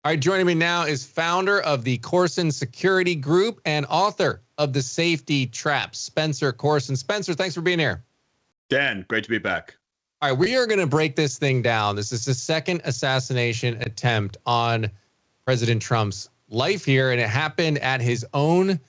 All right, joining me now is founder of the Coursen Security Group and author of the Safety Trap, Spencer Coursen. Spencer, thanks for being here. Dan, great to be back. All right, we are going to break this thing down. This is the second assassination attempt on President Trump's life here, and it happened at his own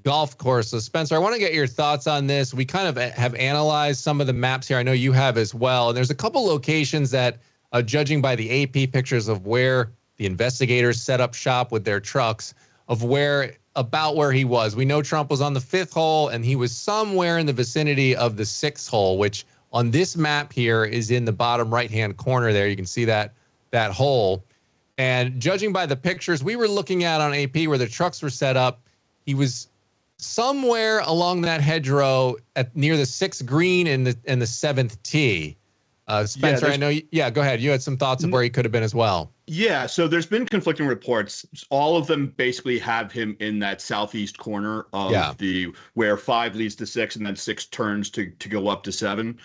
golf course. So, Spencer, I want to get your thoughts on this. We kind of have analyzed some of the maps here. I know you have as well. And there's a couple locations that, judging by the AP pictures of where the investigators set up shop with their trucks, of about where he was. We know Trump was on the 5th hole, and he was somewhere in the vicinity of the 6th hole, which on this map here is in the bottom right-hand corner there. You can see that hole. And judging by the pictures we were looking at on AP where the trucks were set up, he was somewhere along that hedgerow near the 6th green and the 7th tee. Spencer, I know. Go ahead. You had some thoughts of where he could have been as well. Yeah, so there's been conflicting reports. All of them basically have him in that southeast corner of where 5 leads to 6 and then 6 turns to go up to 7.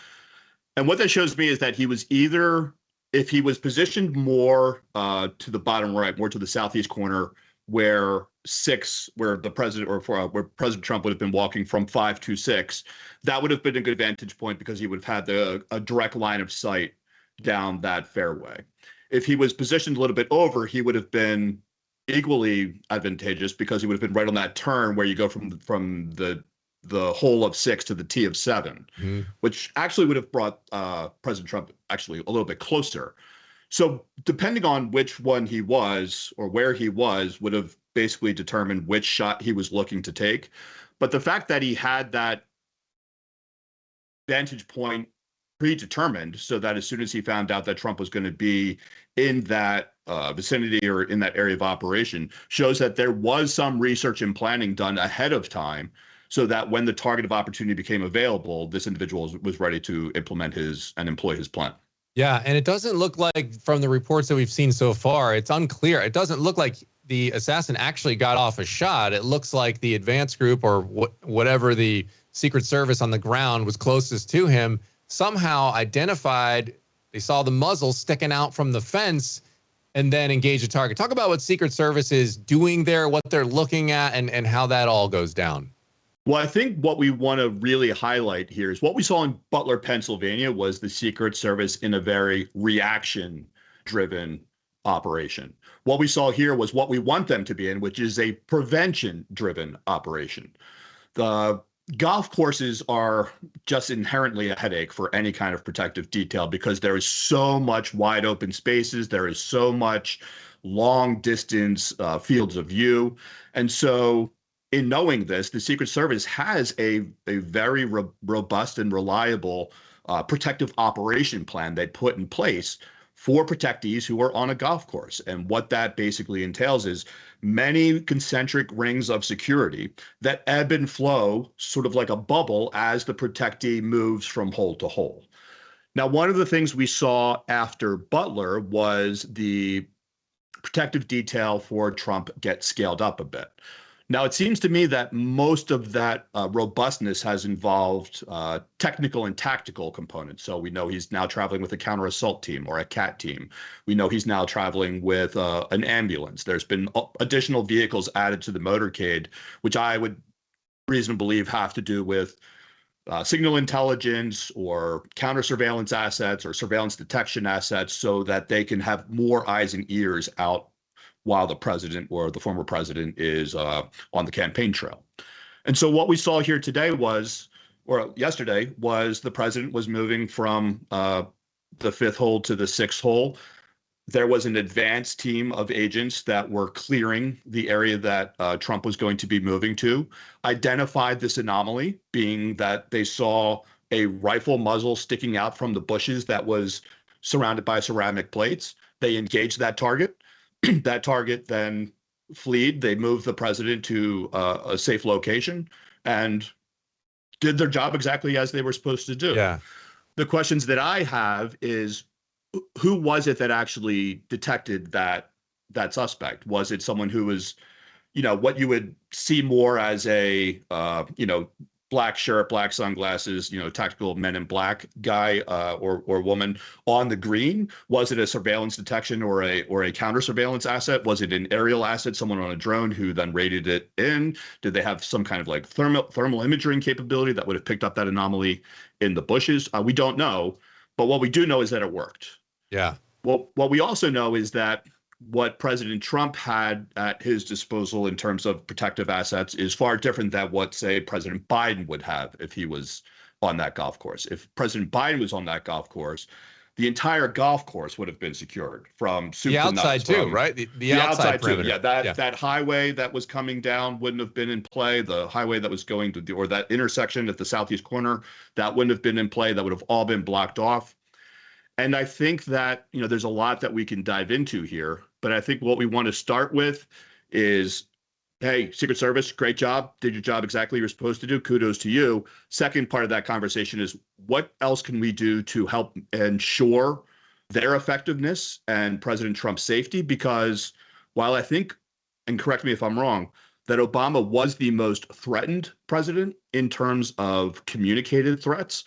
And what that shows me is that he was either, if he was positioned more to the bottom right, more to the southeast corner, where 6, where the president where President Trump would have been walking from 5 to 6, that would have been a good vantage point because he would have had a direct line of sight down that fairway. If he was positioned a little bit over, he would have been equally advantageous because he would have been right on that turn where you go from the hole of 6 to the tee of 7, which actually would have brought President Trump actually a little bit closer. So depending on which one he was or where he was would have basically determined which shot he was looking to take. But the fact that he had that vantage point predetermined so that as soon as he found out that Trump was going to be in that vicinity or in that area of operation shows that there was some research and planning done ahead of time so that when the target of opportunity became available, this individual was ready to implement and employ his plan. Yeah, and it doesn't look like, from the reports that we've seen so far, it's unclear. It doesn't look like the assassin actually got off a shot. It looks like the advance group or whatever the Secret Service on the ground was closest to him somehow identified, they saw the muzzle sticking out from the fence and then engaged the target. Talk about what Secret Service is doing there, what they're looking at, and how that all goes down. Well, I think what we want to really highlight here is what we saw in Butler, Pennsylvania was the Secret Service in a very reaction-driven operation. What we saw here was what we want them to be in, which is a prevention-driven operation. The golf courses are just inherently a headache for any kind of protective detail because there is so much wide open spaces. There is so much long distance fields of view. And so in knowing this, the Secret Service has a very robust and reliable protective operation plan they put in place for protectees who are on a golf course. And what that basically entails is many concentric rings of security that ebb and flow sort of like a bubble as the protectee moves from hole to hole. Now, one of the things we saw after Butler was the protective detail for Trump get scaled up a bit. Now, it seems to me that most of that robustness has involved technical and tactical components. So we know he's now traveling with a counter-assault team or a CAT team. We know he's now traveling with an ambulance. There's been additional vehicles added to the motorcade, which I would reasonably believe have to do with signal intelligence or counter-surveillance assets or surveillance detection assets so that they can have more eyes and ears out while the president or the former president is on the campaign trail. And so what we saw here today yesterday was the president was moving from the 5th hole to the 6th hole. There was an advanced team of agents that were clearing the area that Trump was going to be moving to, identified this anomaly, being that they saw a rifle muzzle sticking out from the bushes that was surrounded by ceramic plates. They engaged that target. That target then fled. They moved the president to a safe location and did their job exactly as they were supposed to do. Yeah. The questions that I have is, who was it that actually detected that suspect? Was it someone who was, what you would see more as a, black shirt, black sunglasses, tactical men in black guy or woman on the green? Was it a surveillance detection or a counter surveillance asset? Was it an aerial asset, someone on a drone who then raided it in? Did they have some kind of like thermal imaging capability that would have picked up that anomaly in the bushes? We don't know, but what we do know is that it worked. Yeah. Well, what we also know is that what President Trump had at his disposal in terms of protective assets is far different than what, say, President Biden would have if he was on that golf course. If President Biden was on that golf course, the entire golf course would have been secured from soup the to outside nuts, too, right? The outside perimeter. Too. Yeah, that highway that was coming down wouldn't have been in play. The highway that was going to or that intersection at the southeast corner, that wouldn't have been in play. That would have all been blocked off. And I think that, there's a lot that we can dive into here, but I think what we want to start with is, hey, Secret Service, great job. Did your job exactly you're supposed to do. Kudos to you. Second part of that conversation is what else can we do to help ensure their effectiveness and President Trump's safety? Because while I think, and correct me if I'm wrong, that Obama was the most threatened president in terms of communicated threats,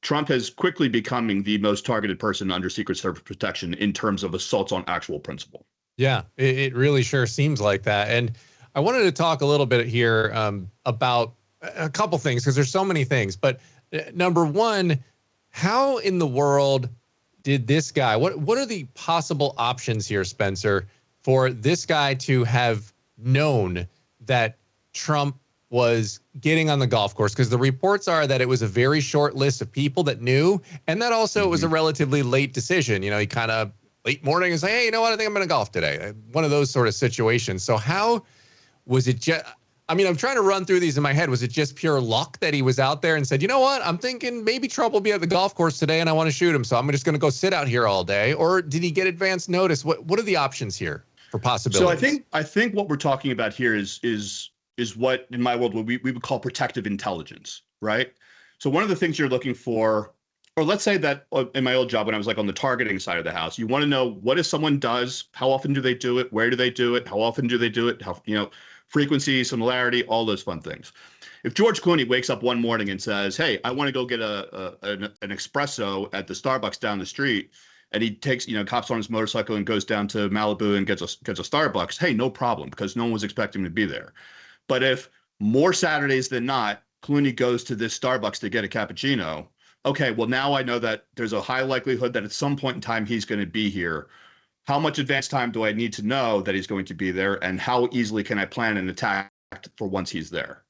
Trump is quickly becoming the most targeted person under Secret Service protection in terms of assaults on actual principle. Yeah, it really sure seems like that. And I wanted to talk a little bit here about a couple things because there's so many things. But number one, how in the world did this guy, what are the possible options here, Spencer, for this guy to have known that Trump was getting on the golf course? Because the reports are that it was a very short list of people that knew, and that also it was a relatively late decision. He kind of late morning is like, hey, you know what? I think I'm going to golf today. One of those sort of situations. So how was it just, I'm trying to run through these in my head. Was it just pure luck that he was out there and said, you know what? I'm thinking maybe Trump will be at the golf course today and I want to shoot him. So I'm just going to go sit out here all day. Or did he get advance notice? What are the options here for possibilities? So I think what we're talking about here is what in my world we would call protective intelligence, right? So one of the things you're looking for, or let's say that in my old job when I was like on the targeting side of the house, you want to know what if someone does, how often do they do it, where do they do it, how often do they do it, how frequency, similarity, all those fun things. If George Clooney wakes up one morning and says, hey, I want to go get an espresso at the Starbucks down the street, and he takes, cops on his motorcycle and goes down to Malibu and gets a Starbucks, hey, no problem, because no one was expecting him to be there. But if more Saturdays than not, Clooney goes to this Starbucks to get a cappuccino, okay, well, now I know that there's a high likelihood that at some point in time he's going to be here. How much advance time do I need to know that he's going to be there? And how easily can I plan an attack for once he's there?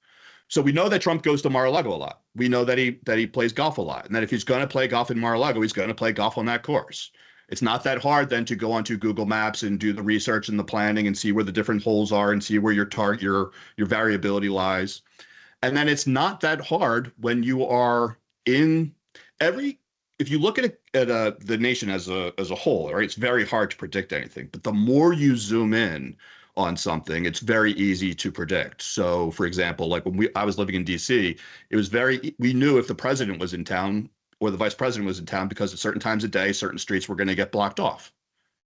So we know that Trump goes to Mar-a-Lago a lot. We know that he plays golf a lot. And that if he's going to play golf in Mar-a-Lago, he's going to play golf on that course. It's not that hard then to go onto Google Maps and do the research and the planning and see where the different holes are and see where your variability lies. And then it's not that hard when you are in if you look at the nation as a whole, right, it's very hard to predict anything. But the more you zoom in on something, it's very easy to predict. So, for example, like when I was living in D.C., we knew if the president was in town or the vice president was in town because at certain times of day, certain streets were going to get blocked off,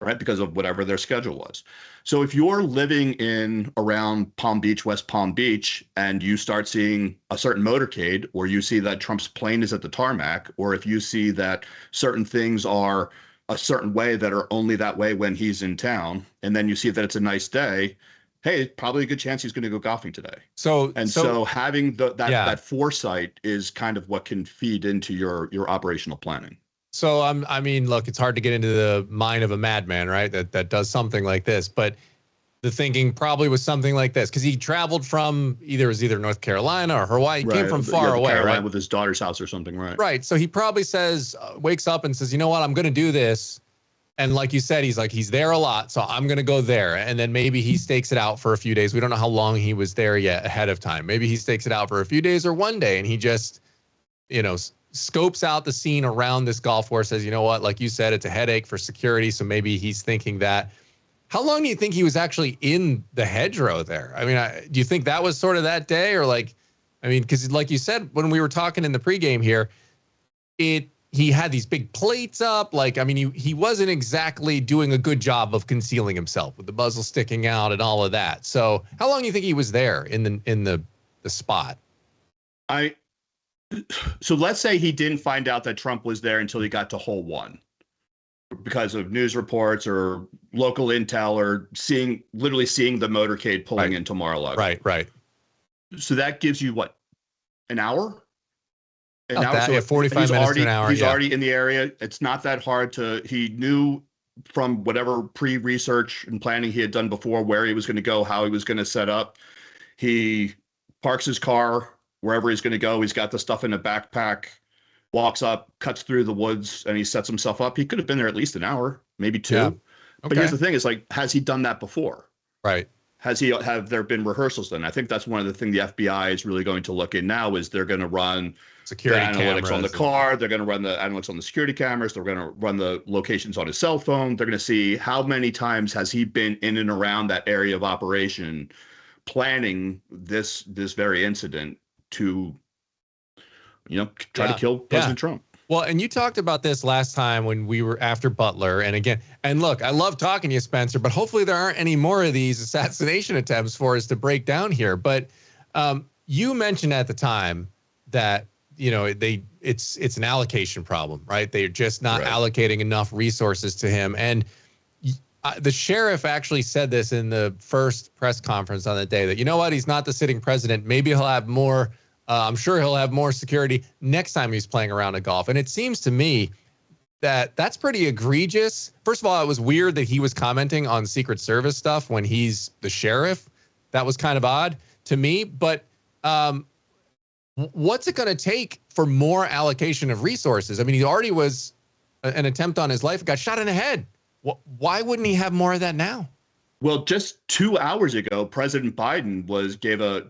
right, because of whatever their schedule was. So if you're living in around Palm Beach, West Palm Beach, and you start seeing a certain motorcade, or you see that Trump's plane is at the tarmac, or if you see that certain things are a certain way that are only that way when he's in town, and then you see that it's a nice day, hey, probably a good chance he's going to go golfing today. So having that foresight is kind of what can feed into your operational planning. So look, it's hard to get into the mind of a madman, right? That does something like this, but the thinking probably was something like this because he traveled from either North Carolina or Hawaii. He came from far away, Carolina, right? With his daughter's house or something, right? Right. So he probably wakes up and says, you know what, I'm going to do this. And like you said, he's there a lot, so I'm going to go there. And then maybe he stakes it out for a few days. We don't know how long he was there yet ahead of time. Maybe he stakes it out for a few days or one day, and he just, scopes out the scene around this golf course, says, you know what, like you said, it's a headache for security. So maybe he's thinking that. How long do you think he was actually in the hedgerow there? Do you think that was sort of that day or because like you said, when we were talking in the pregame here, he had these big plates up. He wasn't exactly doing a good job of concealing himself with the muzzle sticking out and all of that. So how long do you think he was there in the spot? So let's say he didn't find out that Trump was there until he got to hole one because of news reports or local intel or literally seeing the motorcade pulling into Mar-a-Lago. Right. So that gives you what, an hour? About that, so 45 minutes to an hour. He's already in the area. It's not that hard he knew from whatever pre-research and planning he had done before where he was going to go, how he was going to set up. He parks his car wherever he's going to go. He's got the stuff in a backpack, walks up, cuts through the woods, and he sets himself up. He could have been there at least an hour, maybe two. Yeah. Okay. But here's the thing, is like, has he done that before? Right. Have there been rehearsals done? I think that's one of the things the FBI is really going to look in now, is they're going to run security analytics on the car. They're going to run the analytics on the security cameras. They're going to run the locations on his cell phone. They're going to see how many times has he been in and around that area of operation planning this very incident to, try to kill President Trump. Well, and you talked about this last time when we were after Butler. And again, and look, I love talking to you, Spencer, but hopefully there aren't any more of these assassination attempts for us to break down here. But you mentioned at the time that, it's an allocation problem, right? They're just not allocating enough resources to him. And the sheriff actually said this in the first press conference on the day, that, he's not the sitting president. Maybe he'll have more. I'm sure he'll have more security next time he's playing around a golf. And it seems to me that that's pretty egregious. First of all, it was weird that he was commenting on Secret Service stuff when he's the sheriff. That was kind of odd to me. But what's it going to take for more allocation of resources? I mean, he already was an attempt on his life, got shot in the head. Why wouldn't he have more of that now? Well, just 2 hours ago, President Biden gave a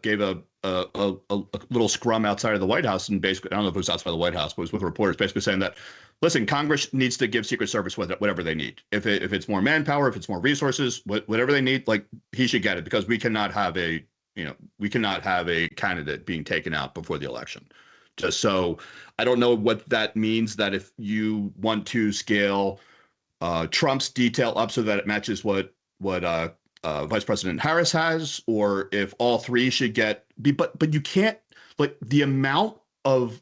little scrum outside of the White House, and basically, I don't know if it was outside the White House, but it was with reporters basically saying that, listen, Congress needs to give Secret Service whatever they need. If it's more manpower, if it's more resources, whatever they need, like, he should get it, because we cannot have a candidate being taken out before the election. Just so, I don't know what that means, that if you want to scale Trump's detail up so that it matches what Vice President Harris has, or if all three should but you can't, like, the amount of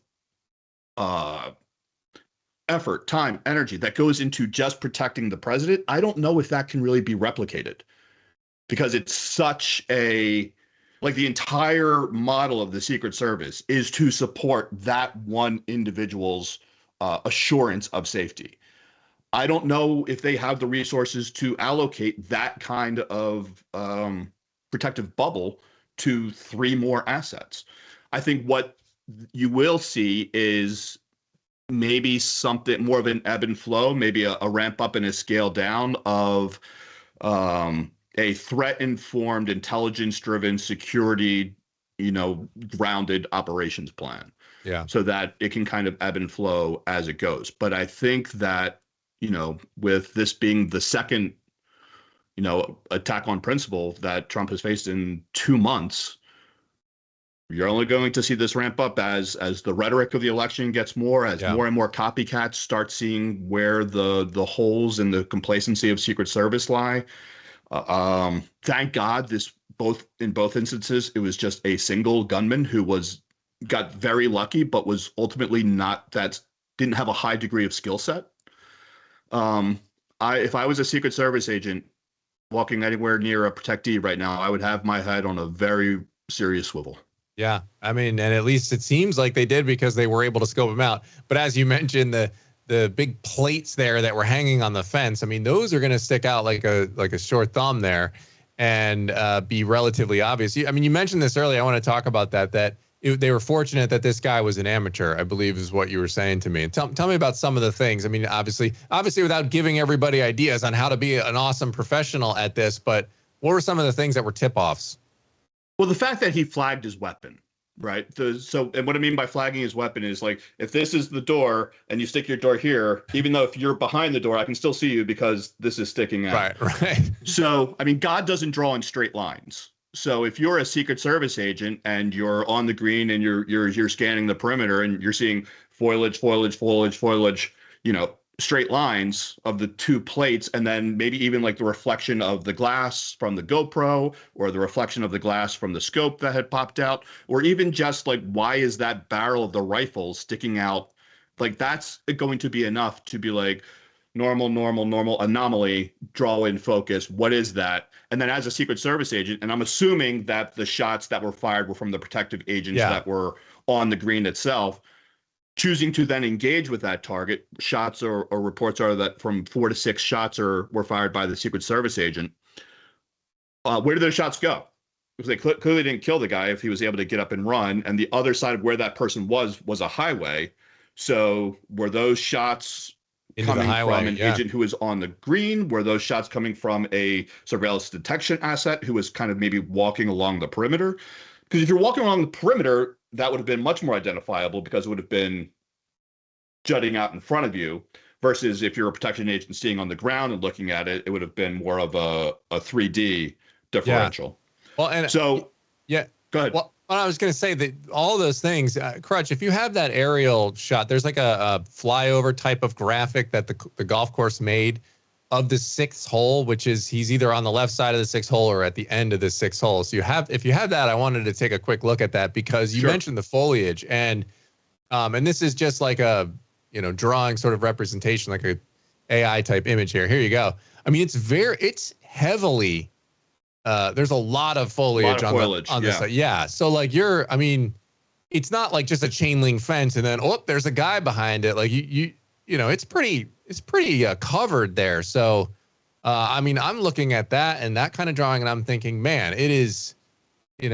effort, time, energy that goes into just protecting the president, I don't know if that can really be replicated, because it's such the entire model of the Secret Service is to support that one individual's assurance of safety. I don't know if they have the resources to allocate that kind of protective bubble to three more assets. I think what you will see is maybe something more of an ebb and flow, maybe a ramp up and a scale down of a threat-informed, intelligence-driven, security, grounded operations plan. Yeah. So that it can kind of ebb and flow as it goes. But I think that, with this being the second, attack on principle that Trump has faced in 2 months, you're only going to see this ramp up as the rhetoric of the election gets more, as more and more copycats start seeing where the holes in the complacency of Secret Service lie. Thank God in both instances, it was just a single gunman who got very lucky, but was ultimately didn't have a high degree of skill set. If I was a Secret Service agent walking anywhere near a protectee right now, I would have my head on a very serious swivel. Yeah. I mean, and at least it seems like they did, because they were able to scope him out. But as you mentioned, the big plates there that were hanging on the fence, I mean, those are going to stick out like a short thumb there, and be relatively obvious. I mean, you mentioned this earlier. I want to talk about that they were fortunate that this guy was an amateur, I believe is what you were saying to me. And tell me about some of the things. I mean, obviously without giving everybody ideas on how to be an awesome professional at this, but what were some of the things that were tip-offs? Well, the fact that he flagged his weapon, right? And what I mean by flagging his weapon is, like, if this is the door and you stick your door here, even though if you're behind the door, I can still see you because this is sticking out. Right. So, I mean, God doesn't draw in straight lines. So if you're a Secret Service agent and you're on the green and you're scanning the perimeter and you're seeing foliage, straight lines of the two plates, and then maybe even like the reflection of the glass from the GoPro, or the reflection of the glass from the scope that had popped out, or even just like, why is that barrel of the rifle sticking out? Like, that's going to be enough to be like, normal, normal, normal, anomaly, draw in focus. What is that? And then as a Secret Service agent, and I'm assuming that the shots that were fired were from the protective agents Yeah. that were on the green itself, choosing to then engage with that target. Shots or reports are that from 4 to 6 shots were fired by the Secret Service agent. Where did those shots go? Because they clearly didn't kill the guy if he was able to get up and run. And the other side of where that person was a highway. So were those shots Into the coming highway, from an agent who was on the green? Were those shots coming from a surveillance detection asset who was kind of maybe walking along the perimeter? Because if you're walking along the perimeter, that would have been much more identifiable because it would have been jutting out in front of you, versus if you're a protection agent seeing on the ground and looking at it, it would have been more of a 3D differential. Yeah. Well, and so yeah, go ahead. Well, I was going to say that all those things, Crutch, if you have that aerial shot, there's like a flyover type of graphic that the golf course made of the 6th hole, which is he's either on the left side of the 6th hole or at the end of the 6th hole. So if you have that, I wanted to take a quick look at that because you mentioned the foliage, and this is just like a, drawing sort of representation, like a AI type image here. Here you go. I mean, it's heavily, there's a lot of foliage on this side. Yeah. So like it's not like just a chain link fence and then, there's a guy behind it. Like it's pretty covered there. So, I'm looking at that and that kind of drawing and I'm thinking, man, it is, thank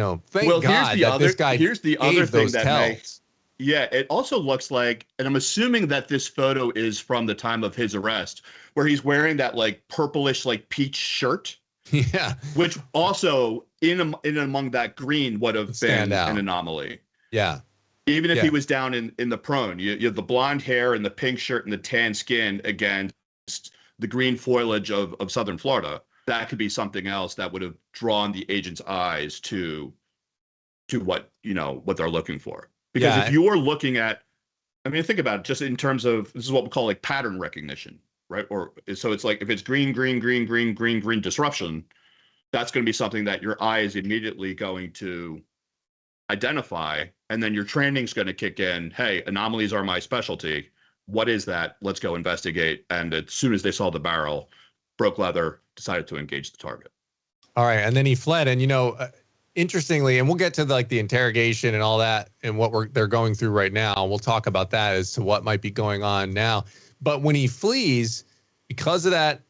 God that this guy here's the other thing those that tells. Yeah, it also looks like, and I'm assuming that this photo is from the time of his arrest, where he's wearing that like purplish, like peach shirt. Yeah. Which also in among that green would have been an anomaly. Yeah. Even if he was down in the prone, you have the blonde hair and the pink shirt and the tan skin against the green foliage of Southern Florida. That could be something else that would have drawn the agent's eyes to what they're looking for. Because if you're looking at, think about it just in terms of, this is what we call like pattern recognition, right? Or so it's like if it's green, green, green, green, green, green disruption, that's going to be something that your eye is immediately going to identify. And then your training's going to kick in. Hey, anomalies are my specialty. What is that? Let's go investigate. And as soon as they saw the barrel, broke leather, decided to engage the target. All right. And then he fled. And, interestingly, and we'll get to the interrogation and all that and what they're going through right now. We'll talk about that as to what might be going on now. But when he flees, because of that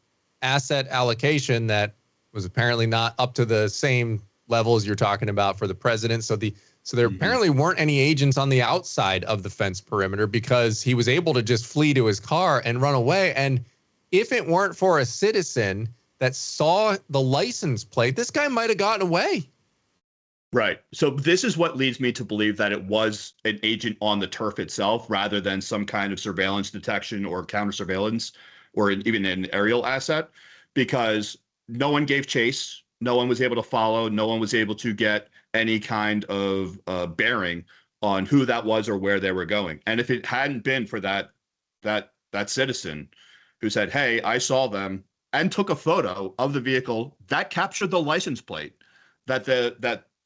asset allocation that was apparently not up to the same level as you're talking about for the president. So there apparently weren't any agents on the outside of the fence perimeter because he was able to just flee to his car and run away. And if it weren't for a citizen that saw the license plate, this guy might have gotten away. Right. So this is what leads me to believe that it was an agent on the turf itself rather than some kind of surveillance detection or counter surveillance or even an aerial asset, because no one gave chase. No one was able to follow. No one was able to get any kind of bearing on who that was or where they were going. And if it hadn't been for that citizen who said, hey, I saw them, and took a photo of the vehicle that captured the license plate, that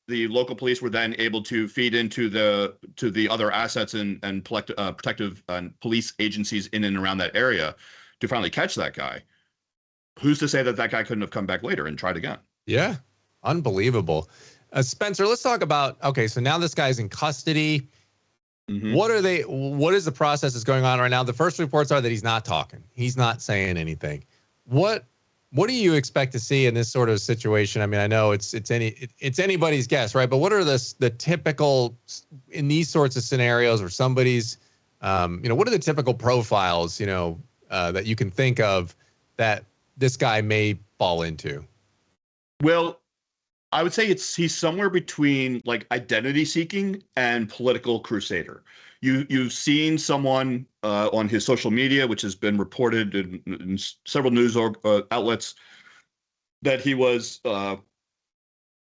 the local police were then able to feed into the other assets and protective police agencies in and around that area to finally catch that guy. Who's to say that guy couldn't have come back later and tried again? Yeah, unbelievable. Spencer, let's talk about, okay, so now this guy's in custody. What is the process that's going on right now? The first reports are that he's not talking. He's not saying anything. What do you expect to see in this sort of situation? I know it's anybody's guess, right? But what are the typical in these sorts of scenarios where somebody's, what are the typical profiles, that you can think of that this guy may fall into? Well, I would say he's somewhere between like identity seeking and political crusader. You've seen someone on his social media, which has been reported in several news outlets, that he was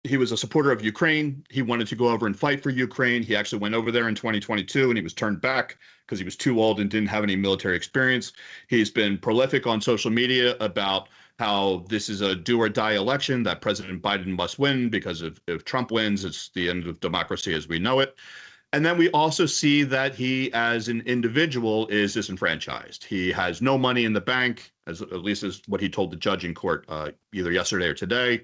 he was a supporter of Ukraine. He wanted to go over and fight for Ukraine. He actually went over there in 2022 and he was turned back because he was too old and didn't have any military experience. He's been prolific on social media about how this is a do or die election, that President Biden must win because if Trump wins, it's the end of democracy as we know it. And then we also see that he, as an individual, is disenfranchised. He has no money in the bank, at least as what he told the judge in court either yesterday or today.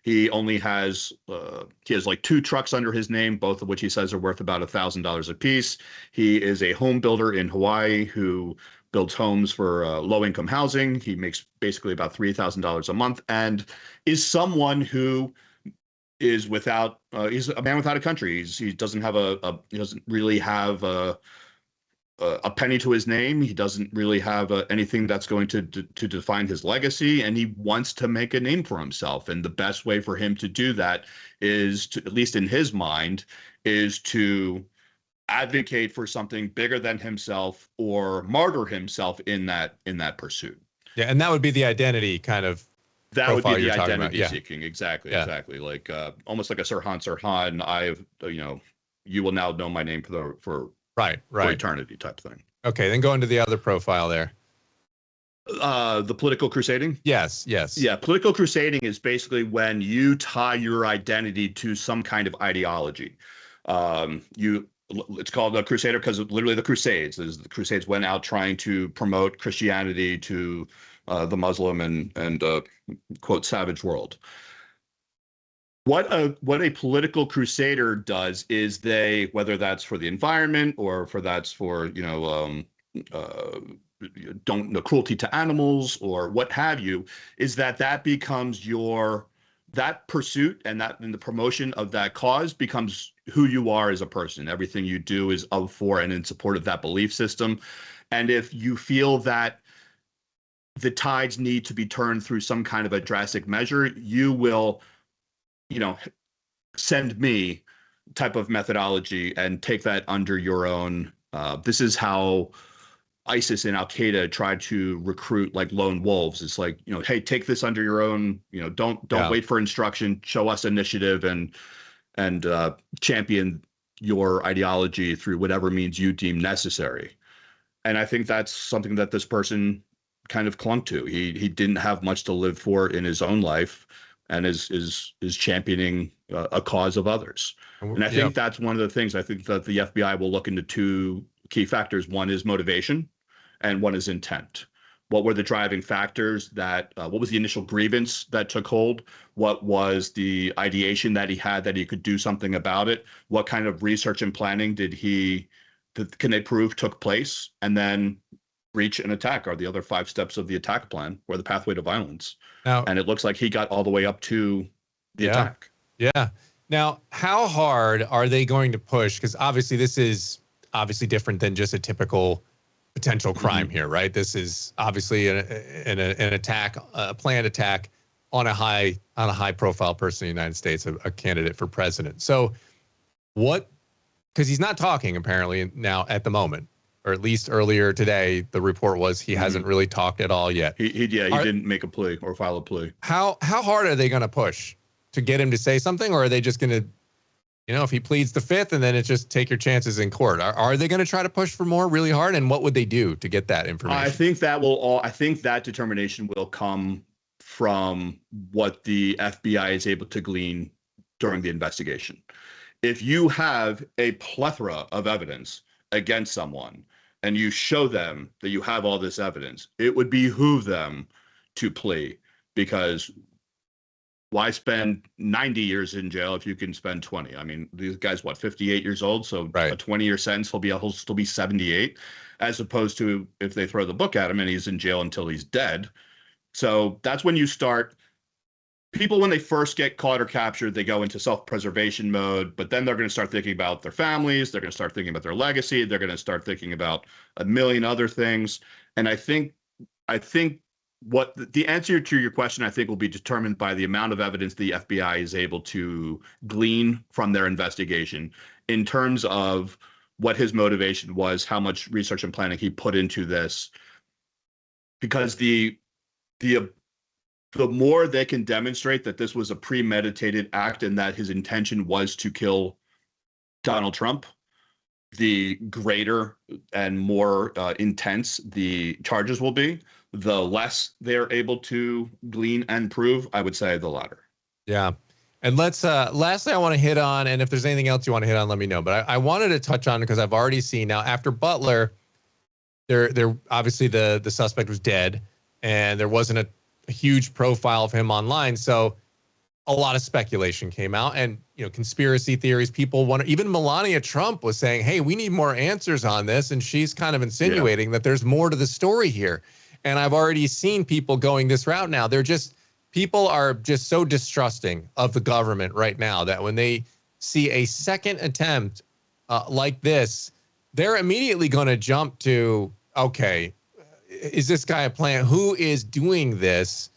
He only has like 2 trucks under his name, both of which he says are worth about $1,000 a piece. He is a home builder in Hawaii who builds homes for low-income housing. He makes basically about $3,000 a month and is someone who is without. He's a man without a country. He doesn't have he doesn't really have a penny to his name. He doesn't really have anything that's going to define his legacy, and he wants to make a name for himself. And the best way for him to do that is to, at least in his mind, is to advocate for something bigger than himself or martyr himself in that pursuit. Yeah, and that would be the identity kind of. That would be the identity yeah. seeking. Exactly. Like almost like a Sirhan, you will now know my name for right for eternity type thing. Okay, then go into the other profile there. The political crusading? Yes. Yeah, political crusading is basically when you tie your identity to some kind of ideology. It's called a crusader because literally the Crusades. The Crusades went out trying to promote Christianity to the Muslim and quote savage world. What a political crusader does is they, whether that's for the environment or cruelty to animals or what have you, is that becomes that pursuit and the promotion of that cause becomes who you are as a person. Everything you do is of, for, and in support of that belief system. And if you feel that the tides need to be turned through some kind of a drastic measure, you will, send me type of methodology and take that under your own. This is how ISIS and Al Qaeda tried to recruit like lone wolves. It's like, hey, take this under your own. Don't wait for instruction. Show us initiative and champion your ideology through whatever means you deem necessary. And I think that's something that this person kind of clung to. He didn't have much to live for in his own life, and is championing a cause of others. And I think that's one of the things. I think that the FBI will look into 2 key factors. One is motivation, and one is intent. What were the driving factors what was the initial grievance that took hold? What was the ideation that he had that he could do something about it? What kind of research and planning can they prove took place? And then breach and attack are the other 5 steps of the attack plan, or the pathway to violence. Now, and it looks like he got all the way up to the attack. Yeah. Now, how hard are they going to push? Because obviously this is different than just a typical potential crime here, right? This is obviously an attack, a planned attack on a high profile person in the United States, a candidate for president. So because he's not talking apparently now at the moment, or at least earlier today, the report was he hasn't really talked at all yet. He didn't make a plea or file a plea. How hard are they going to push to get him to say something, or are they just going to, if he pleads the 5th and then it's just take your chances in court? Are they going to try to push for more really hard, and what would they do to get that information? I think that determination will come from what the FBI is able to glean during the investigation. If you have a plethora of evidence against someone, and you show them that you have all this evidence, it would behoove them to plea, because why spend 90 years in jail if you can spend 20? I mean, these guys, 58 years old, so a 20-year sentence, he'll still be 78, as opposed to if they throw the book at him and he's in jail until he's dead. So that's when you start. People, when they first get caught or captured, they go into self-preservation mode, but then they're going to start thinking about their families. They're going to start thinking about their legacy. They're going to start thinking about a million other things. And I think what the answer to your question, I think, will be determined by the amount of evidence the FBI is able to glean from their investigation in terms of what his motivation was, how much research and planning he put into this. Because the the more they can demonstrate that this was a premeditated act and that his intention was to kill Donald Trump, the greater and more intense the charges will be, the less they're able to glean and prove. I would say the latter. Yeah. And let's lastly, I want to hit on, and if there's anything else you want to hit on, let me know. But I wanted to touch on, because I've already seen now after Butler, there obviously the suspect was dead, and there wasn't a huge profile of him online. So a lot of speculation came out, and conspiracy theories. People want to, even Melania Trump was saying, hey, we need more answers on this, and she's kind of insinuating that there's more to the story here. And I've already seen people going this route now. People are just so distrusting of the government right now that when they see a second attempt like this, they're immediately going to jump to, okay, is this guy a plan? Who is doing this?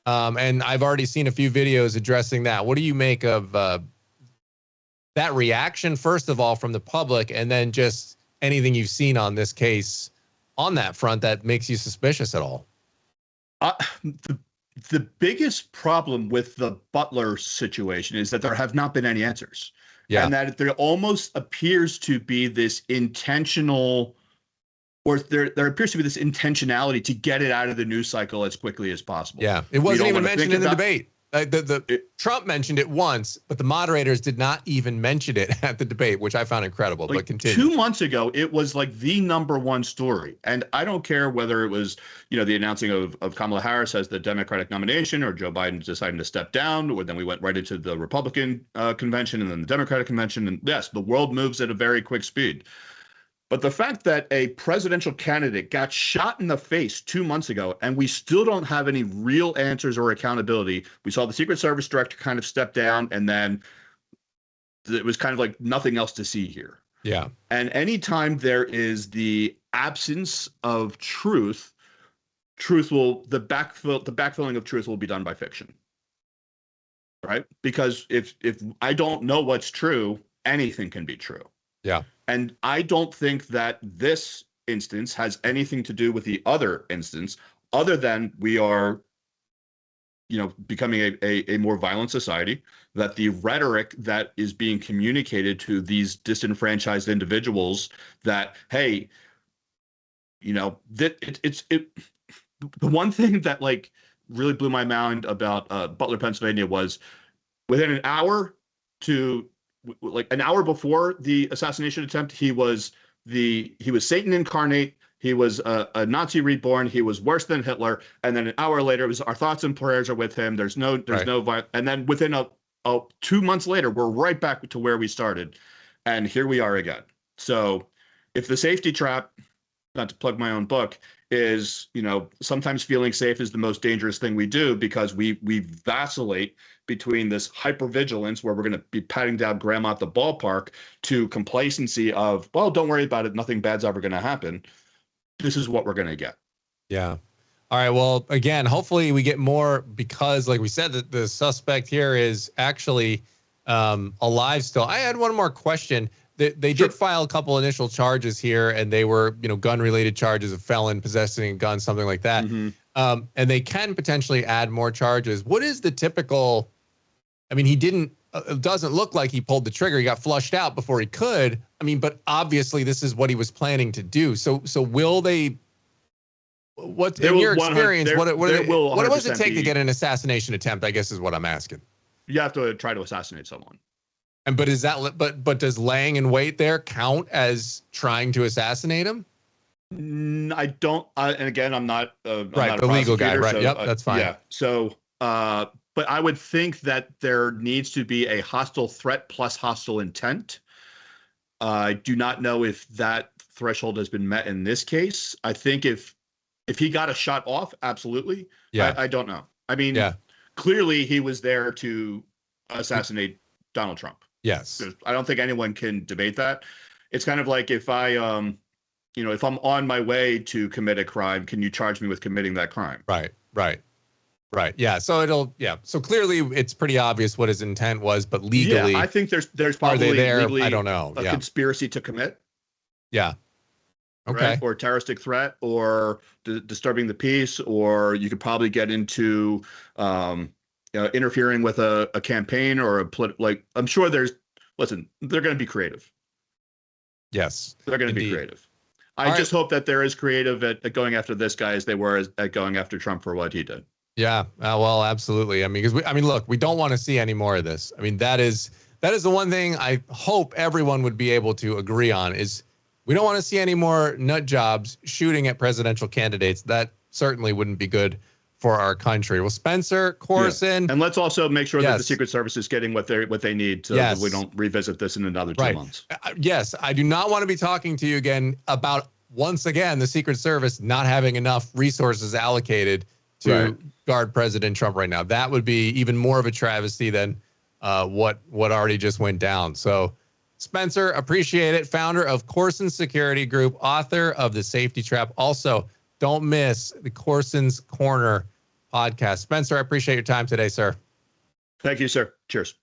And I've already seen a few videos addressing that. What do you make of that reaction, first of all, from the public, and then just anything you've seen on this case on that front that makes you suspicious at all? The biggest problem with the Butler situation is that there have not been any answers. Yeah. And that there almost appears to be this intentional, or there appears to be this intentionality to get it out of the news cycle as quickly as possible. Yeah, it wasn't even mentioned in the debate. Trump mentioned it once, but the moderators did not even mention it at the debate, which I found incredible. But continue. 2 months ago, it was like the #1 story. And I don't care whether it was, the announcing of Kamala Harris as the Democratic nomination, or Joe Biden deciding to step down, or then we went right into the Republican convention and then the Democratic convention. And yes, the world moves at a very quick speed. But the fact that a presidential candidate got shot in the face 2 months ago, and we still don't have any real answers or accountability. We saw the Secret Service director kind of step down, and then it was kind of like nothing else to see here. Yeah. And anytime there is the absence of truth, the backfilling of truth will be done by fiction. Right? Because if I don't know what's true, anything can be true. Yeah. And I don't think that this instance has anything to do with the other instance, other than we are, becoming a more violent society, that the rhetoric that is being communicated to these disenfranchised individuals that, hey, the one thing that really blew my mind about Butler, Pennsylvania was within an hour an hour before the assassination attempt, he was Satan incarnate. He was a Nazi reborn. He was worse than Hitler. And then an hour later, it was our thoughts and prayers are with him. There's no violence. And then within 2 months later, we're right back to where we started, and here we are again. So, if the safety trap, not to plug my own book, is sometimes feeling safe is the most dangerous thing we do, because we vacillate between this hypervigilance where we're going to be patting down grandma at the ballpark to complacency of, well, don't worry about it, nothing bad's ever going to happen. This is what we're going to get. Yeah. All right. Well, again, hopefully we get more, because like we said, that the suspect here is actually alive still. I had one more question. They did file a couple initial charges here, and they were, gun-related charges of felon possessing a gun, something like that. Mm-hmm. And they can potentially add more charges. What is the typical? I mean, he didn't. It doesn't look like he pulled the trigger. He got flushed out before he could. I mean, but obviously this is what he was planning to do. So will they? What in your experience? What does it take to get an assassination attempt? I guess is what I'm asking. You have to try to assassinate someone. And but is that but does laying in wait there count as trying to assassinate him? I don't. And again, I'm not right. Not the legal guy, right? So, yep, that's fine. Yeah. So, but I would think that there needs to be a hostile threat plus hostile intent. I do not know if that threshold has been met in this case. I think if he got a shot off, absolutely. Yeah. I don't know. I mean, clearly he was there to assassinate Donald Trump. Yes. I don't think anyone can debate that. It's kind of like if if I'm on my way to commit a crime, can you charge me with committing that crime? Right. Yeah. So So clearly it's pretty obvious what his intent was, but legally, I think there's probably are they there? Legally I don't know. A conspiracy to commit. Yeah. Okay. Right? Or terroristic threat, or disturbing the peace, or you could probably get into interfering with a campaign or like, I'm sure listen, they're going to be creative. Yes, They're going to be creative. I just hope that they're as creative at going after this guy as they were at going after Trump for what he did. Yeah, well, absolutely. I mean, because look, we don't want to see any more of this. I mean, that is the one thing I hope everyone would be able to agree on is we don't want to see any more nut jobs shooting at presidential candidates. That certainly wouldn't be good for our country. Well, Spencer Coursen. Yeah. And let's also make sure that the Secret Service is getting what they need so that we don't revisit this in another 2 months. Yes, I do not want to be talking to you again about, once again, the Secret Service not having enough resources allocated to guard President Trump right now. That would be even more of a travesty than what already just went down. So, Spencer, appreciate it. Founder of Coursen Security Group, author of The Safety Trap. Also, don't miss the Coursen's Corner podcast. Spencer, I appreciate your time today, sir. Thank you, sir. Cheers.